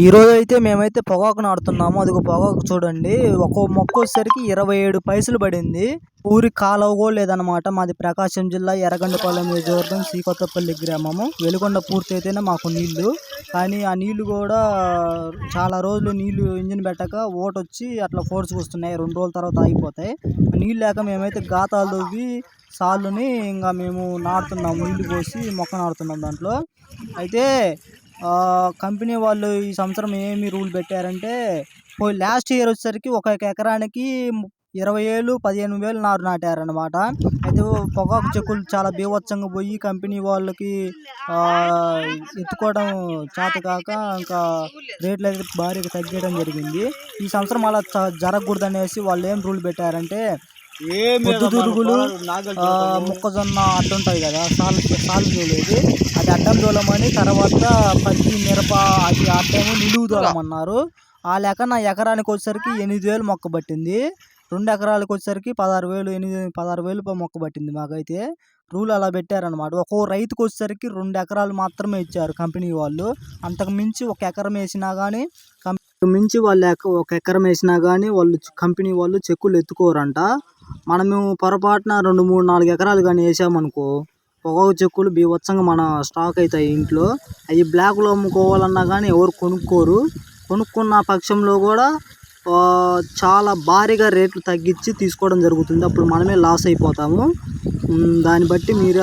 ఈరోజు అయితే మేమైతే పొగాకు నాటుతున్నాము. అదిగో పొగాకు చూడండి. ఒక్కో మొక్క వచ్చేసరికి 27 పైసలు పడింది. ఊరి కాలువ కూడా లేదనమాట. మాది ప్రకాశం జిల్లా ఎర్రగొండపాలెం నియోజకవర్గం శ్రీకొత్తపల్లి గ్రామము. వెలుగొండ పూర్తయితేనే మాకు నీళ్లు. కానీ ఆ నీళ్లు కూడా చాలా రోజులు నీళ్లు ఇంజిన్ పెట్టక ఓటొచ్చి అట్లా ఫోర్స్కి వస్తున్నాయి. 2 రోజుల తర్వాత ఆగిపోతాయి. నీళ్ళు లేక మేమైతే గాతాలు తవ్వి సాళ్ళుని ఇంకా మేము నాటుతున్నాము. నీళ్లు పోసి మొక్క నాటుతున్నాం దాంట్లో. అయితే కంపెనీ వాళ్ళు ఈ సంవత్సరం ఏమి రూల్ పెట్టారంటే లాస్ట్ ఇయర్ వచ్చేసరికి ఒక ఎకరానికి 20,000 15,000 నారు నాటారనమాట. అయితే పొగాకు చెక్కులు చాలా బీభత్సంగా పోయి కంపెనీ వాళ్ళకి ఎత్తుకోవడం చేత కాక ఇంకా రేట్లు అయితే భారీగా తగ్గడం జరిగింది. ఈ సంవత్సరం అలా జరగకూడదు అనేసి వాళ్ళు ఏం రూల్ పెట్టారంటే పొద్దుతిరుగులు మొక్కజొన్న అడ్డుంటాయి కదా, సాలు తోలేది అది అడ్డం తోలమని, తర్వాత పత్తి మిరప అది అడ్డము నిలువు తోలమన్నారు. ఆ లెక్క నా ఎకరానికి వచ్చేసరికి 8,000 మొక్క పట్టింది. 2 ఎకరాలకు వచ్చేసరికి 16,000 మొక్క పట్టింది. మాకైతే రూల్ అలా పెట్టారనమాట. ఒక్కో రైతుకు వచ్చేసరికి 2 ఎకరాలు మాత్రమే ఇచ్చారు కంపెనీ వాళ్ళు. అంతకు మించి ఒక ఎకరం వేసినా కానీ ఒక ఎకరం వేసినా కానీ వాళ్ళు కంపెనీ వాళ్ళు చెక్కులు ఎత్తుకోరంట. మనము పొరపాటున 2, 3, 4 ఎకరాలు కానీ వేసామనుకో పొగాకు చెక్కులు బీభత్సంగా మన స్టాక్ అవుతాయి ఇంట్లో. అవి బ్లాక్లో అమ్ముకోవాలన్నా కానీ ఎవరు కొనుక్కోరు. కొనుక్కున్న పక్షంలో కూడా చాలా భారీగా రేట్లు తగ్గించి తీసుకోవడం జరుగుతుంది. అప్పుడు మనమే లాస్ అయిపోతాము. దాన్ని బట్టి మీరే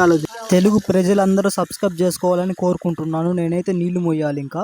తెలుగు ప్రజలందరూ సబ్స్క్రైబ్ చేసుకోవాలని కోరుకుంటున్నాను. నేనైతే నీళ్లు మోయాలి ఇంకా.